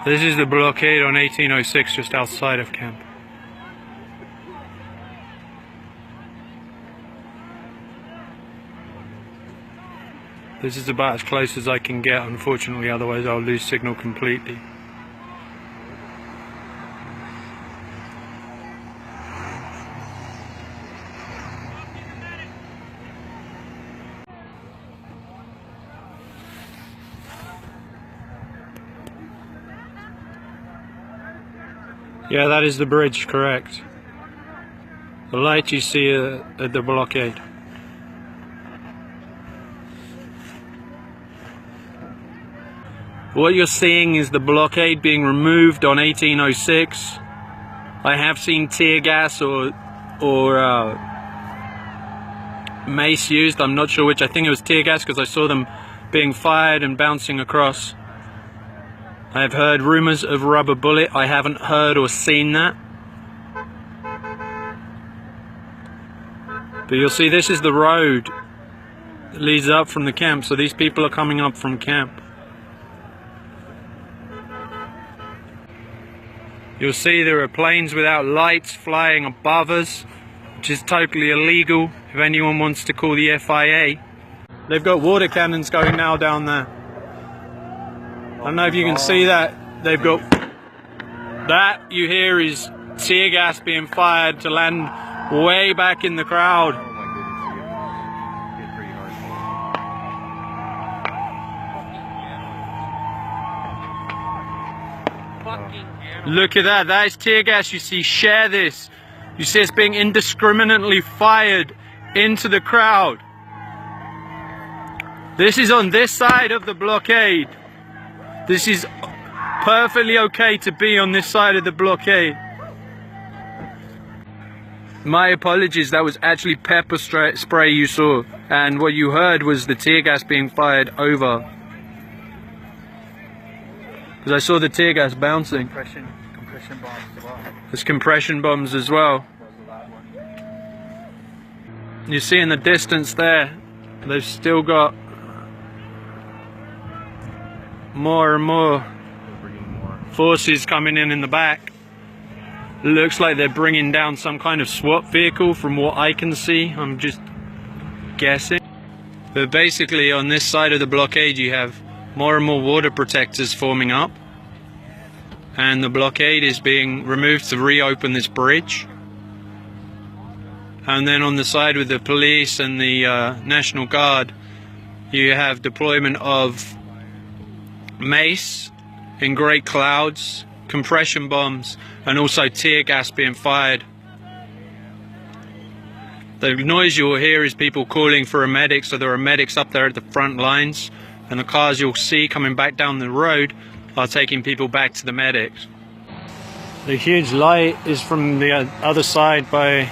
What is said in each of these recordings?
This is the blockade on 1806 just outside of camp. This is about as close as I can get, unfortunately, otherwise I'll lose signal completely. Yeah, that is the bridge, correct. The light you see at the blockade. What you're seeing is the blockade being removed on 1806. I have seen tear gas or mace used. I'm not sure which. I think it was tear gas because I saw them being fired and bouncing across. I have heard rumors of rubber bullet. I haven't heard or seen that. But you'll see this is the road that leads up from the camp. So these people are coming up from camp. You'll see there are planes without lights flying above us, which is totally illegal if anyone wants to call the FIA. They've got water cannons going now down there. I don't know if you can see that. They've got that you hear is tear gas being fired to land way back in the crowd. Oh my goodness, yeah. Hit pretty hard. Look at that. That is tear gas. You see, share this. You see it's being indiscriminately fired into the crowd. This is on this side of the blockade. This is perfectly okay to be on this side of the blockade. My apologies, that was actually pepper spray you saw, and what you heard was the tear gas being fired over. Because I saw the tear gas bouncing. Compression bombs as well. There's compression bombs as well. You see in the distance there, they've still got more and more forces coming in the back. Looks like they're bringing down some kind of SWAT vehicle from what I can see. I'm just guessing. But basically on this side of the blockade you have more and more water protectors forming up. And the blockade is being removed to reopen this bridge. And then on the side with the police and the National Guard, you have deployment of mace in great clouds, compression bombs, and also tear gas being fired. The noise you'll hear is people calling for a medic, so there are medics up there at the front lines, and the cars you'll see coming back down the road are taking people back to the medics. The huge light is from the other side by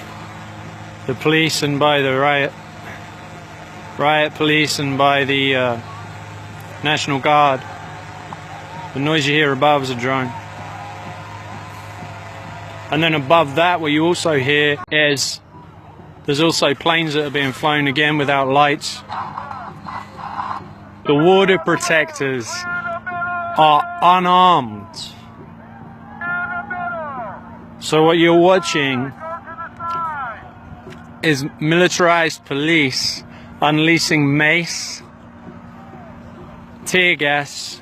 the police and by the riot police and by the National Guard. The noise you hear above is a drone. And then above that, what you also hear is there's also planes that are being flown again without lights. The water protectors are unarmed. So what you're watching is militarized police unleashing mace, tear gas,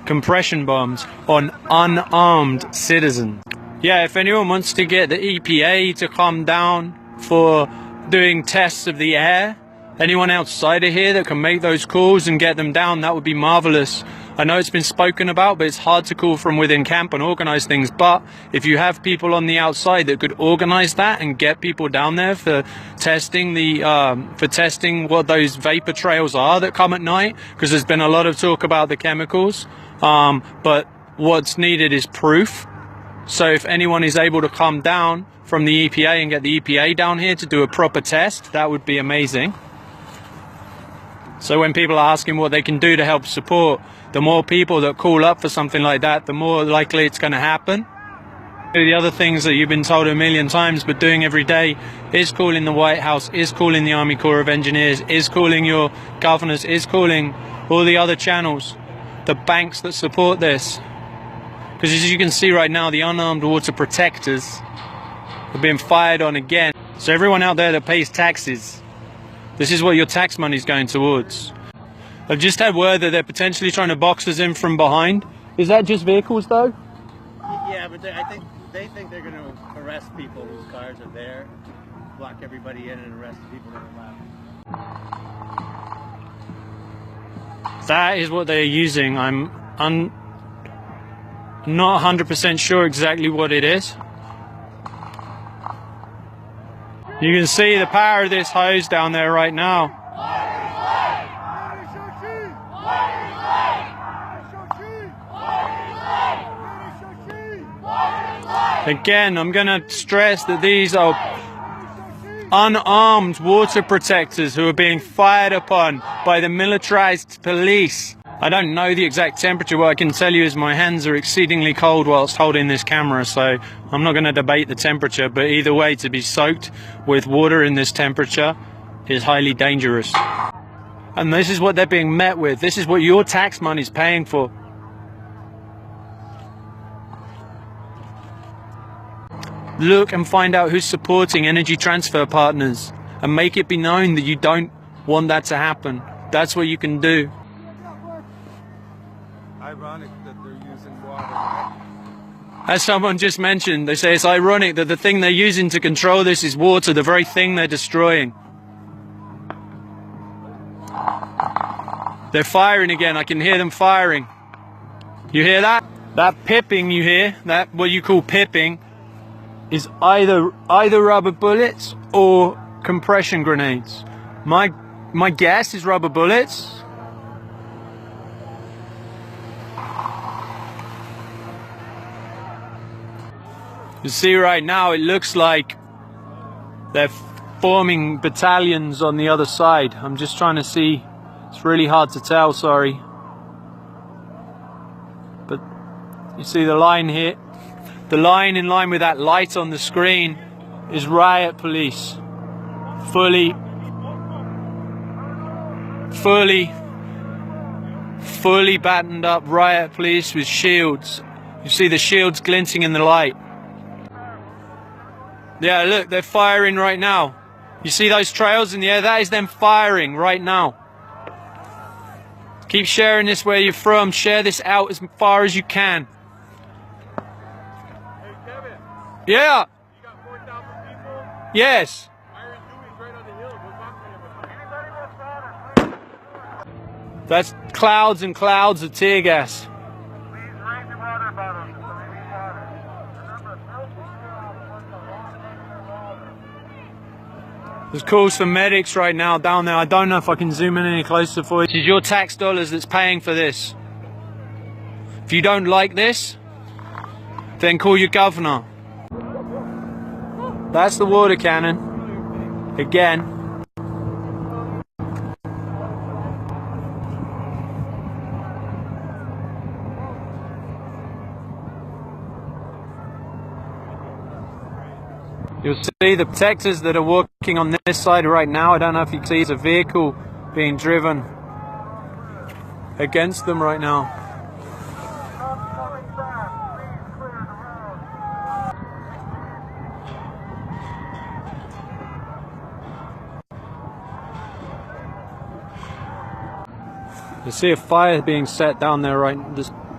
compression bombs on unarmed citizens. Yeah, if anyone wants to get the EPA to come down for doing tests of the air, anyone outside of here that can make those calls and get them down, that would be marvelous. I know it's been spoken about, but it's hard to call from within camp and organize things. But if you have people on the outside that could organize that and get people down there for testing what those vapor trails are that come at night, because there's been a lot of talk about the chemicals. But what's needed is proof. So if anyone is able to come down from the EPA and get the EPA down here to do a proper test, that would be amazing. So when people are asking what they can do to help support, the more people that call up for something like that, the more likely it's going to happen. The other things that you've been told a million times but doing every day is calling the White House, is calling the Army Corps of Engineers, is calling your governors, is calling all the other channels, the banks that support this. Because as you can see right now, the unarmed water protectors are being fired on again. So everyone out there that pays taxes, this is what your tax money is going towards. I've just had word that they're potentially trying to box us in from behind. Is that just vehicles though? Yeah, but I think they think they're going to arrest people whose cars are there, block everybody in, and arrest the people that are left. That is what they're using. I'm not 100% sure exactly what it is. You can see the power of this hose down there right now. Again, I'm going to stress that these are unarmed water protectors who are being fired upon by the militarized police. I don't know the exact temperature. What I can tell you is my hands are exceedingly cold whilst holding this camera, so I'm not going to debate the temperature, but either way, to be soaked with water in this temperature is highly dangerous. And this is what they're being met with. This is what your tax money is paying for. Look and find out who's supporting Energy Transfer Partners and make it be known that you don't want that to happen. That's what you can do. Ironic that they're using water, right? As someone just mentioned, they say it's ironic that the thing they're using to control this is water, the very thing they're destroying. They're firing again. I can hear them firing. You hear that? That pipping you hear, that what you call pipping, is either rubber bullets or compression grenades. My guess is rubber bullets. You see right now it looks like they're forming battalions on the other side. I'm just trying to see. It's really hard to tell, sorry. But you see the line here. The line in line with that light on the screen is riot police. Fully battened up riot police with shields. You see the shields glinting in the light. Yeah, look, they're firing right now. You see those trails in the air? That is them firing right now. Keep sharing this where you're from. Share this out as far as you can. Hey, Kevin. Yeah. You got 4,000 people? Yes. Iron Dewey's right on the hill. Go talk to him. Anybody with water? That's clouds and clouds of tear gas. Please raise your water bottles. We need water. There's calls for medics right now down there. I don't know if I can zoom in any closer for you. This is your tax dollars that's paying for this. If you don't like this, then call your governor. That's the water cannon. Again. You'll see the protectors that are working on this side right now. I don't know if you can see, it's a vehicle being driven against them right now. You see a fire being set down there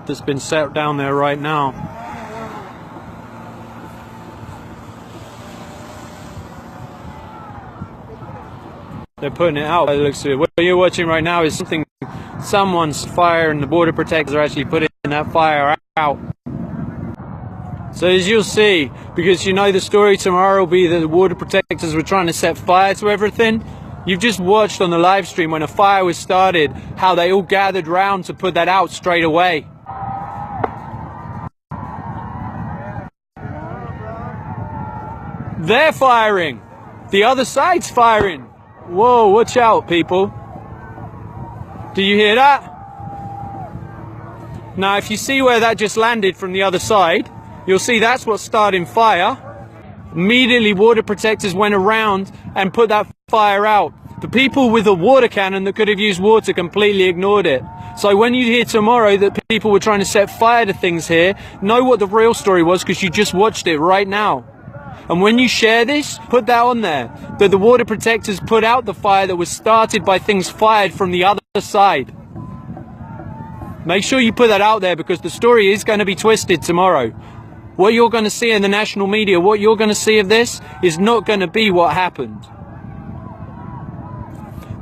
that's been set down there right now. They're putting it out by the looks of it. What you're watching right now is someone's fire, and the border protectors are actually putting that fire out. So as you'll see, because you know the story tomorrow will be that the water protectors were trying to set fire to everything. You've just watched on the live stream when a fire was started, how they all gathered round to put that out straight away. They're firing. The other side's firing. Whoa, watch out, people. Do you hear that? Now, if you see where that just landed from the other side, you'll see that's what's starting fire. Immediately, water protectors went around and put that fire out. The people with a water cannon that could have used water completely ignored it. So when you hear tomorrow that people were trying to set fire to things here, know what the real story was, because you just watched it right now. And when you share this, put that on there, that the water protectors put out the fire that was started by things fired from the other side. Make sure you put that out there, because the story is going to be twisted tomorrow. What you're going to see in the national media, what you're going to see of this, is not going to be what happened.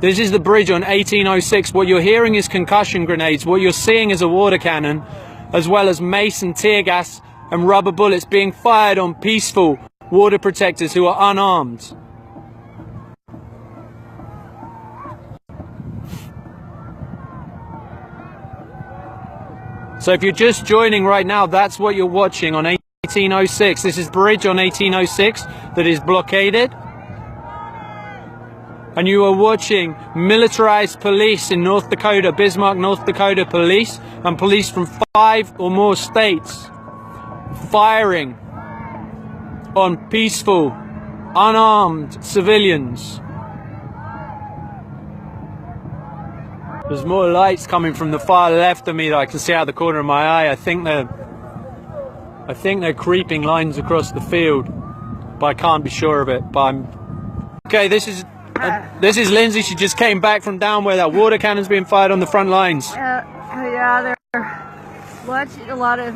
This is the bridge on 1806. What you're hearing is concussion grenades. What you're seeing is a water cannon, as well as mace and tear gas and rubber bullets being fired on peaceful water protectors who are unarmed. So if you're just joining right now, that's what you're watching on 1806. This is bridge on 1806 that is blockaded. And you are watching militarized police in North Dakota, Bismarck, North Dakota police, and police from 5 or more states firing on peaceful, unarmed civilians. There's more lights coming from the far left of me that I can see out of the corner of my eye. I think they're creeping lines across the field, but I can't be sure of it. But okay, this is Lindsay. She just came back from down where that water cannon's being fired on the front lines. Yeah, they're launching a lot of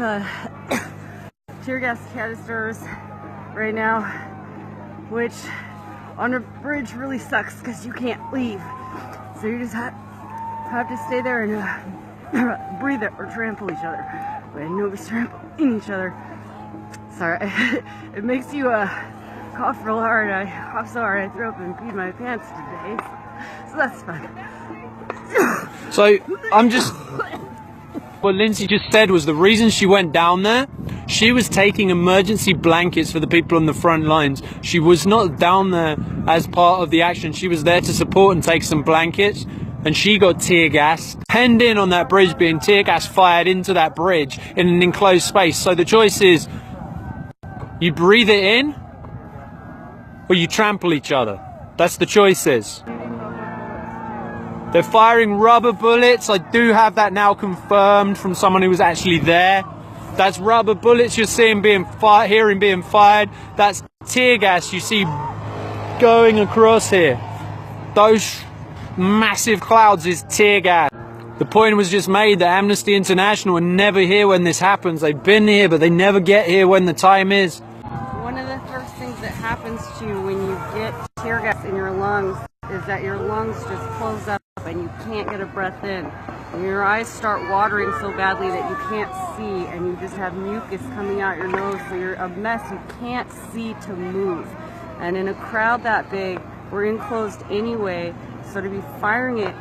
tear gas canisters right now, which on a bridge really sucks because you can't leave. So you just have to stay there and breathe it or trample each other. But nobody's trampling each other. Sorry, it makes you cough real hard. I coughed so hard I threw up and peed my pants today. So that's fun. So what Lindsay just said was the reason she went down there, she was taking emergency blankets for the people on the front lines. She was not down there as part of the action. She was there to support and take some blankets. And she got tear gas, penned in on that bridge, being tear gas fired into that bridge in an enclosed space. So the choice is, you breathe it in, or you trample each other. That's the choices. They're firing rubber bullets. I do have that now confirmed from someone who was actually there. That's rubber bullets you're seeing hearing being fired. That's tear gas you see going across here. Those massive clouds is tear gas. The point was just made that Amnesty International are never here when this happens. They've been here, but they never get here when the time is. One of the first things that happens to you when you get tear gas in your lungs is that your lungs just close up and you can't get a breath in. And your eyes start watering so badly that you can't see, and you just have mucus coming out your nose, so you're a mess. You can't see to move. And in a crowd that big, we're enclosed anyway, so to be firing it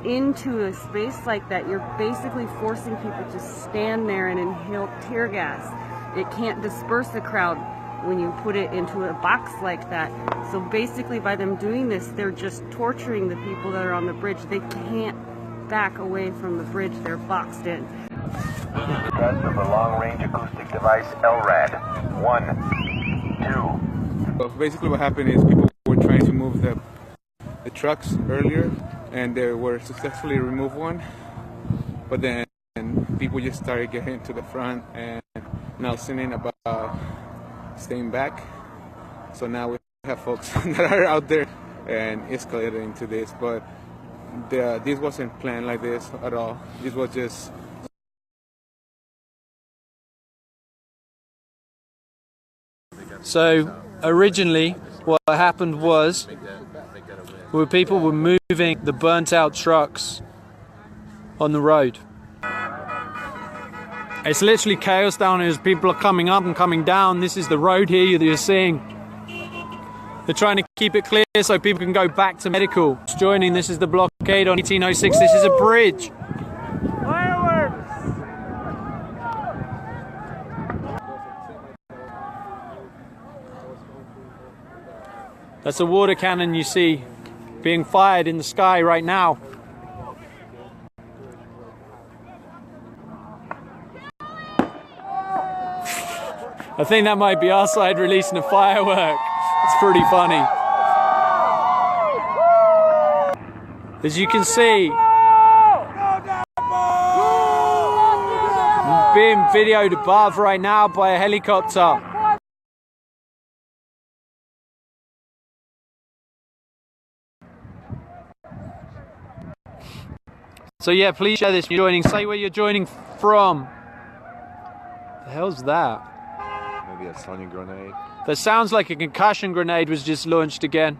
into a space like that, you're basically forcing people to stand there and inhale tear gas. It can't disperse the crowd when you put it into a box like that. So basically by them doing this, they're just torturing the people that are on the bridge. They can't back away from the bridge. They're boxed in. Test of the long-range acoustic device LRAD 1, 2. So basically what happened is people were trying to move the trucks earlier, and they were successfully removed one, but then people just started getting to the front and now singing about staying back. So now we have folks that are out there and escalating into this, but this wasn't planned like this at all. This was just So originally what happened was people were moving the burnt out trucks on the road. It's literally chaos down here as people are coming up and coming down. This is the road here that you're seeing. They're trying to keep it clear so people can go back to medical. Joining, this is the blockade on 1806. This is a bridge. Fireworks! That's a water cannon you see being fired in the sky right now. I think that might be our side releasing a firework. It's pretty funny. As you can see, being videoed above right now by a helicopter. So yeah, please share this. You're joining. Say where you're joining from. The hell's that? Maybe a Sonya grenade. That sounds like a concussion grenade was just launched again.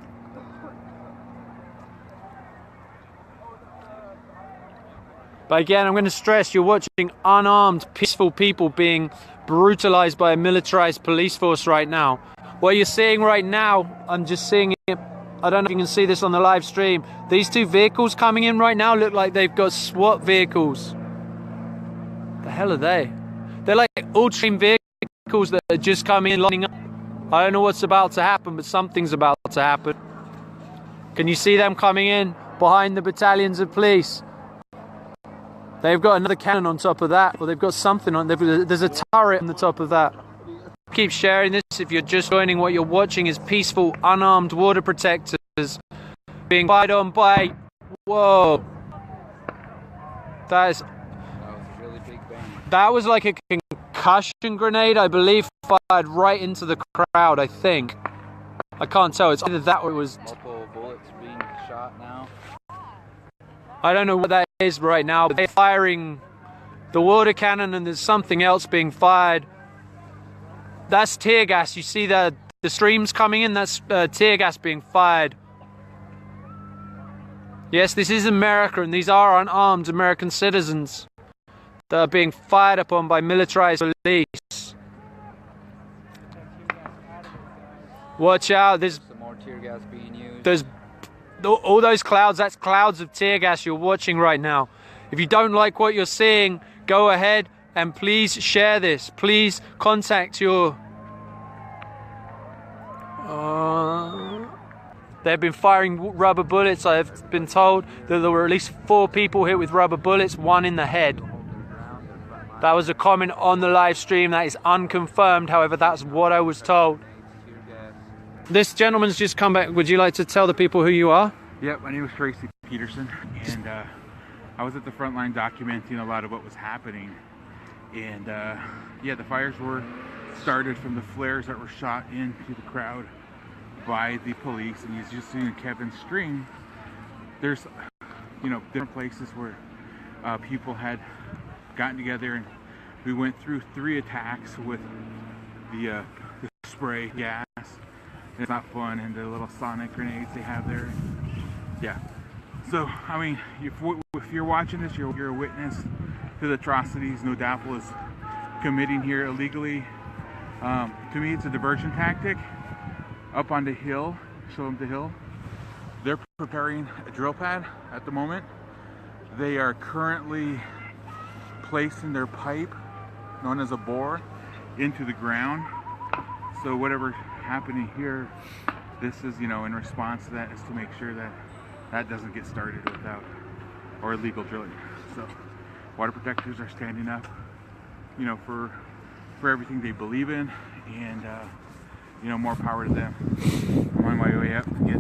But again, I'm going to stress, you're watching unarmed, peaceful people being brutalized by a militarized police force right now. What you're seeing right now, I'm just seeing it. I don't know if you can see this on the live stream. These two vehicles coming in right now look like they've got SWAT vehicles. The hell are they? They're like all-terrain vehicles that are just coming in, lining up. I don't know what's about to happen, but something's about to happen. Can you see them coming in behind the battalions of police? They've got another cannon on top of that, or they've got something on. There's a turret on the top of that. Keep sharing this. If you're just joining, what you're watching is peaceful, unarmed water protectors being fired on by. Whoa! That was a really big bang. That was like a concussion grenade, I believe, fired right into the crowd. I think. I can't tell. It's either that or it was. Multiple bullets being shot now. I don't know what that is right now. They're firing the water cannon, and there's something else being fired. That's tear gas. You see the streams coming in? That's tear gas being fired. Yes, this is America, and these are unarmed American citizens that are being fired upon by militarized police. Watch out. There's some more tear gas being used. There's all those clouds. That's clouds of tear gas you're watching right now. If you don't like what you're seeing, go ahead and please share this. Please contact your... They've been firing rubber bullets. I've been told that there were at least 4 people hit with rubber bullets, 1 in the head. That was a comment on the live stream. That is unconfirmed. However, that's what I was told. This gentleman's just come back. Would you like to tell the people who you are? Yep, my name is Tracy Peterson, and I was at the front line documenting a lot of what was happening. And yeah, the fires were started from the flares that were shot into the crowd by the police. And as you see in Kevin's stream, there's, you know, different places where people had gotten together, and we went through 3 attacks with the spray gas. It's not fun, and the little sonic grenades they have there. Yeah. So, I mean, if you're watching this, you're a witness to the atrocities no DAPL is committing here illegally. To me, it's a diversion tactic. Up on the hill, show them the hill. They're preparing a drill pad at the moment. They are currently placing their pipe, known as a bore, into the ground. So whatever happening here, this is, you know, in response to that, is to make sure that that doesn't get started without or illegal drilling. So water protectors are standing up, you know, for everything they believe in, and you know, more power to them. I'm on my way up to get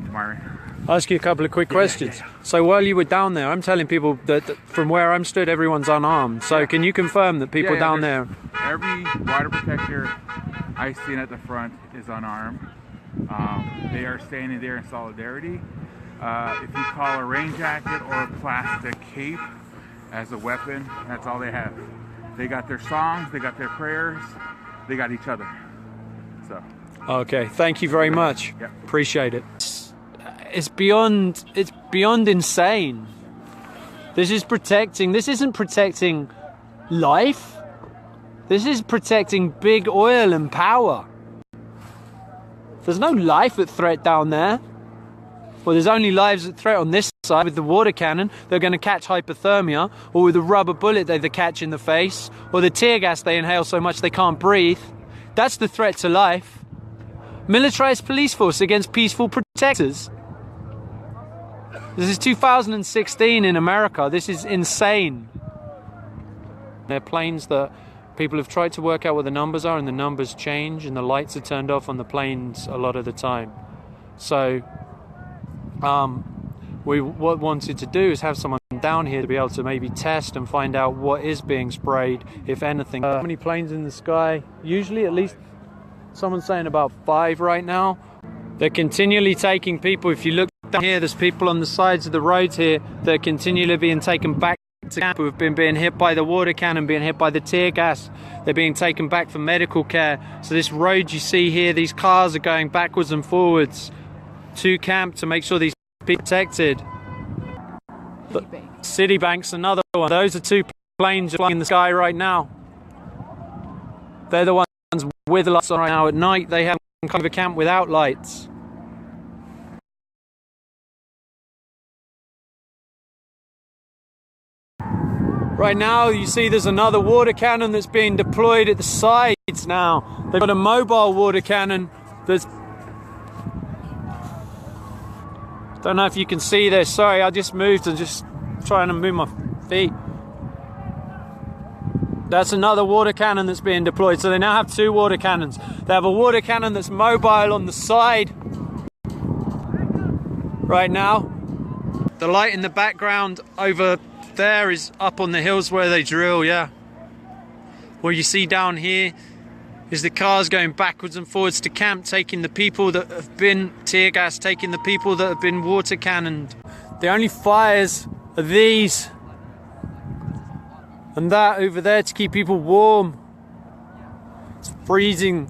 to Myron. I'll ask you a couple of quick questions. Yeah. So while you were down there, I'm telling people that from where I'm stood, everyone's unarmed. So can you confirm that people down there? Every water protector I seen at the front is unarmed. They are standing there in solidarity. If you call a rain jacket or a plastic cape as a weapon, that's all they have. They got their songs, they got their prayers, they got each other. So. Okay, thank you very much. Yep. Appreciate it. It's beyond insane. This isn't protecting life. This is protecting big oil and power. There's no life at threat down there. Well, there's only lives at threat on this side. With the water cannon, they're going to catch hypothermia, or with a rubber bullet they catch in the face, or the tear gas they inhale so much they can't breathe. That's the threat to life. Militarized police force against peaceful protectors. This is 2016 in America. This is insane. They're planes that people have tried to work out what the numbers are, and the numbers change, and the lights are turned off on the planes a lot of the time. So we wanted to do is have someone down here to be able to maybe test and find out what is being sprayed, if anything. How many planes in the sky? Usually at least, someone's saying about 5 right now. They're continually taking people. If you look down here, there's people on the sides of the roads here that are continually being taken back to camp, who have been being hit by the water cannon, being hit by the tear gas. They're being taken back for medical care. So this road you see here, these cars are going backwards and forwards to camp to make sure these people are protected. Citibank's another one. Those are 2 planes flying in the sky right now. They're the ones with lights on right now. At night they have kind of a camp without lights. Right now you see there's another water cannon that's being deployed at the sides now. They've got a mobile water cannon that's... Don't know if you can see this. Sorry, I just moved and just trying to move my feet. That's another water cannon that's being deployed. So they now have 2 water cannons. They have a water cannon that's mobile on the side right now. The light in the background over there is up on the hills where they drill, yeah. What you see down here is the cars going backwards and forwards to camp, taking the people that have been tear gas, taking the people that have been water cannoned. The only fires are these and that over there to keep people warm. It's freezing.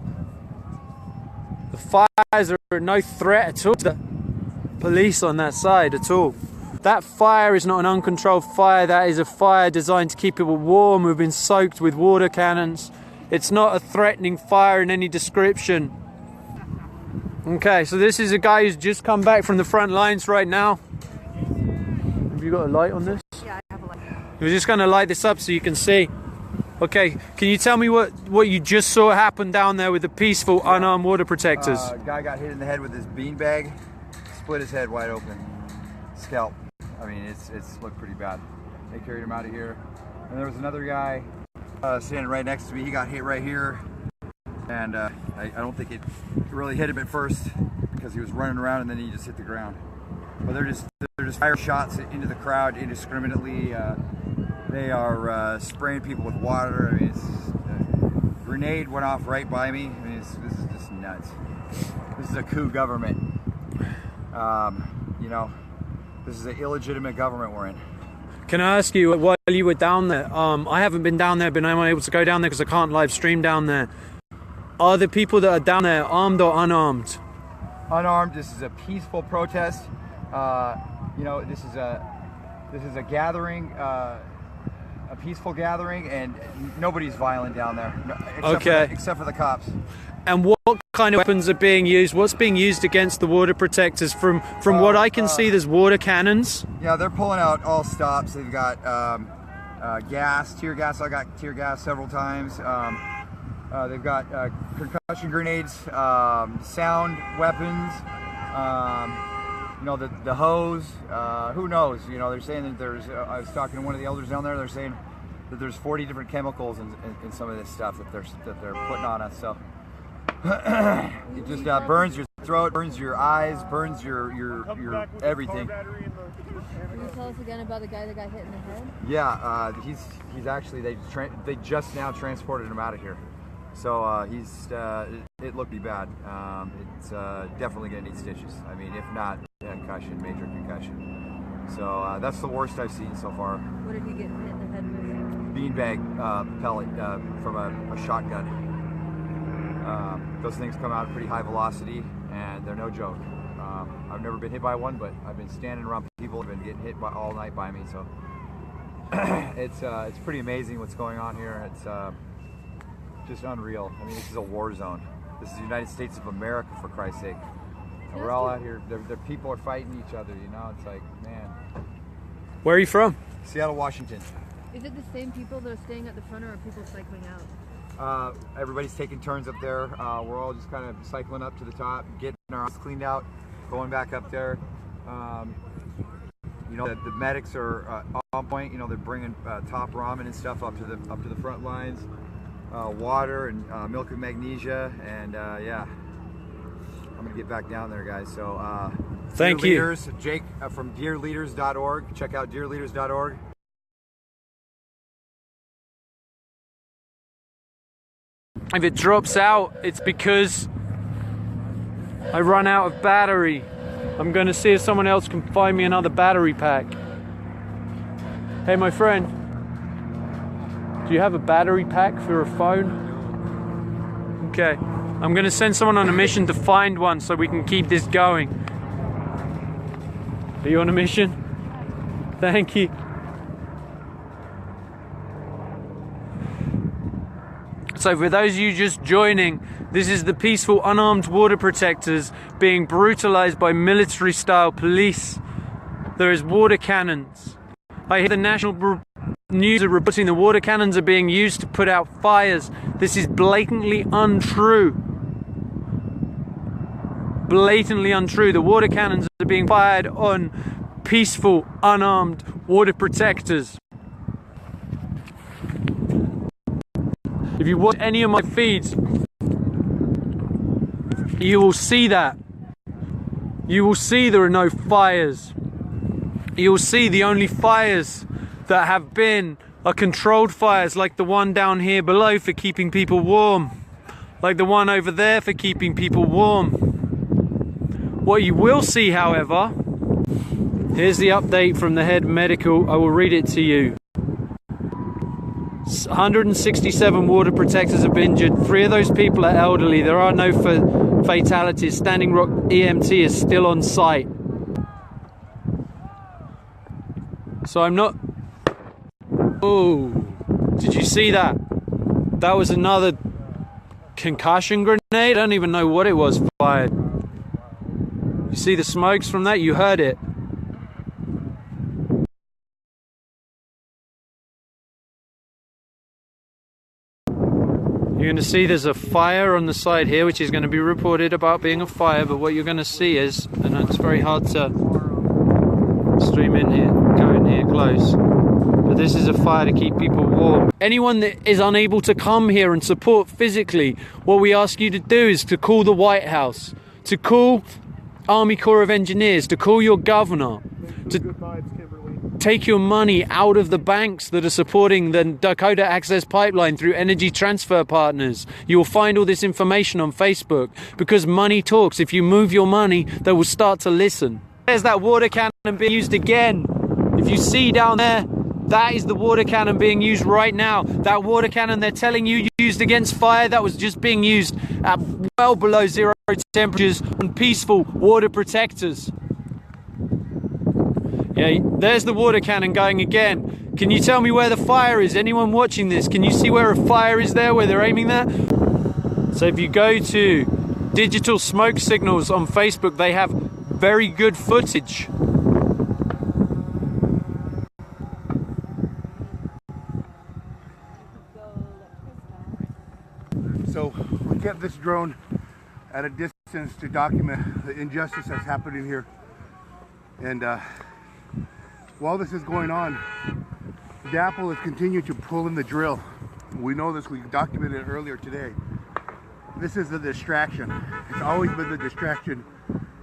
The fires are no threat at all to the police on that side at all. That fire is not an uncontrolled fire. That is a fire designed to keep people warm who've been soaked with water cannons. It's not a threatening fire in any description. Okay, so this is a guy who's just come back from the front lines right now. Have you got a light on this? Yeah, I have a light. We're just going to light this up so you can see. Okay, can you tell me what you just saw happen down there with the peaceful, unarmed water protectors? Guy got hit in the head with his beanbag, split his head wide open, scalp. I mean, it's looked pretty bad. They carried him out of here. And there was another guy standing right next to me. He got hit right here. And I don't think it really hit him at first because he was running around and then he just hit the ground. But they're just firing shots into the crowd indiscriminately. They are spraying people with water. I mean, a grenade went off right by me. I mean, this is just nuts. This is a coup government. You know, this is an illegitimate government we're in. Can I ask you, while you were down there, I haven't been down there, been unable to go down there because I can't live stream down there. Are the people that are down there armed or unarmed? Unarmed. This is a peaceful protest. You know, this is a gathering, a peaceful gathering, and nobody's violent down there, except for the cops. And what kind of weapons are being used? What's being used against the water protectors? From what I can see, there's water cannons. Yeah, they're pulling out all stops. They've got gas, tear gas. I got tear gas several times. They've got concussion grenades, sound weapons. You know, the hose. Who knows? You know, they're saying that there's. I was talking to one of the elders down there. They're saying that there's 40 different chemicals in some of this stuff that they're putting on us. So. It just burns your throat, burns your eyes, burns your everything. Can you tell us again about the guy that got hit in the head? Yeah, he's actually they just now transported him out of here, so it looked pretty bad. It's definitely gonna need stitches. I mean, if not concussion, major concussion. So that's the worst I've seen so far. What did he get hit in the head with? Beanbag pellet from a shotgun. Those things come out at pretty high velocity, and they're no joke. I've never been hit by one, but I've been standing around people who've been getting hit all night by me. So it's pretty amazing what's going on here. It's just unreal. I mean, this is a war zone. This is the United States of America, for Christ's sake. And we're all out here. The people are fighting each other. You know, it's like, man. Where are you from? Seattle, Washington. Is it the same people that are staying at the front, or are people cycling out? Everybody's taking turns up there. We're all just kind of cycling up to the top, getting our eyes cleaned out, going back up there. You know, the medics are on point. You know, they're bringing top ramen and stuff up to the front lines, water and milk and magnesia, and yeah, I'm gonna get back down there, guys. So Thank Dear you. Leaders, Jake from dearleaders.org. Check out dearleaders.org. If it drops out, it's because I run out of battery. I'm going to see if someone else can find me another battery pack. Hey, my friend, do you have a battery pack for a phone? Okay, I'm going to send someone on a mission to find one so we can keep this going. Are you on a mission? Thank you. So for those of you just joining, this is the peaceful unarmed water protectors being brutalized by military style police. There is water cannons. I hear the national news are reporting the water cannons are being used to put out fires. This is blatantly untrue. Blatantly untrue. The water cannons are being fired on peaceful unarmed water protectors. If you watch any of my feeds, you will see that. You will see there are no fires. You will see the only fires that have been are controlled fires, like the one down here below for keeping people warm, like the one over there for keeping people warm. What you will see, however, here's the update from the head medical. I will read it to you. 167 water protectors have been injured. 3 of those people are elderly. There are no fatalities. Standing Rock EMT is still on site. So I'm not... Oh, did you see that? That was another concussion grenade? I don't even know what it was fired. You see the smokes from that? You heard it. You're going to see there's a fire on the side here, which is going to be reported about being a fire, but what you're going to see is, and it's very hard to stream in here, go in here close, but this is a fire to keep people warm. Anyone that is unable to come here and support physically, what we ask you to do is to call the White House, to call Army Corps of Engineers, to call your governor, to take your money out of the banks that are supporting the Dakota Access Pipeline through Energy Transfer Partners. You will find all this information on Facebook, because money talks. If you move your money, they will start to listen. There's that water cannon being used again. If you see down there, that is the water cannon being used right now. That water cannon they're telling you used against fire, that was just being used at well below 0 temperatures on peaceful water protectors. Yeah, there's the water cannon going again. Can you tell me where the fire is? Anyone watching this, can you see where a fire is there, where they're aiming that? So if you go to Digital Smoke Signals on Facebook, they have very good footage. So we kept this drone at a distance to document the injustice that's happening here. And while this is going on, DAPL has continued to pull in the drill. We know this, we documented it earlier today. This is the distraction. It's always been the distraction,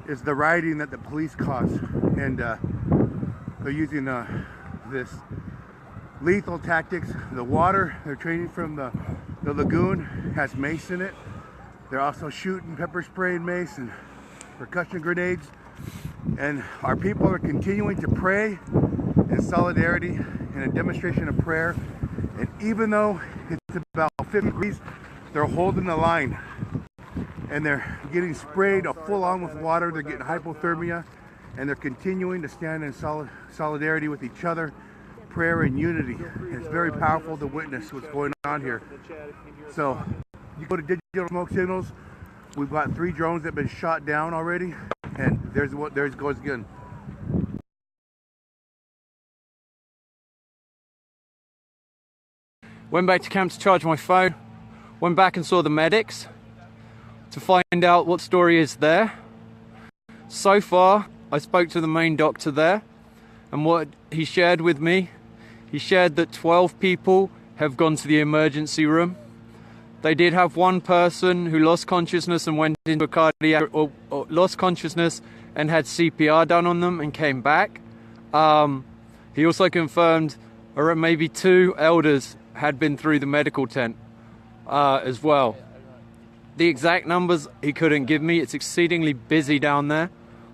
is the rioting that the police cause. And they're using this lethal tactics. The water they're training from the lagoon has mace in it. They're also shooting pepper spray and mace and percussion grenades. And our people are continuing to pray in solidarity in a demonstration of prayer. And even though it's about 50 degrees, they're holding the line. And they're getting sprayed full on with water. They're getting hypothermia. And they're continuing to stand in solidarity with each other, prayer and unity. And it's very powerful to witness what's going on here. So you go to Digital Smoke Signals. We've got 3 drones that have been shot down already. And there it goes again. Went back to camp to charge my phone. Went back and saw the medics to find out what story is there. So far, I spoke to the main doctor there, and what he shared with me, he shared that 12 people have gone to the emergency room. They did have one person who lost consciousness and went into a cardiac, or lost consciousness and had CPR done on them and came back. He also confirmed maybe 2 elders had been through the medical tent as well. The exact numbers he couldn't give me. It's exceedingly busy down there.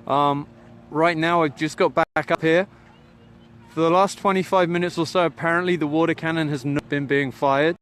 Right now I've just got back up here. For the last 25 minutes or so, apparently the water cannon has not been being fired.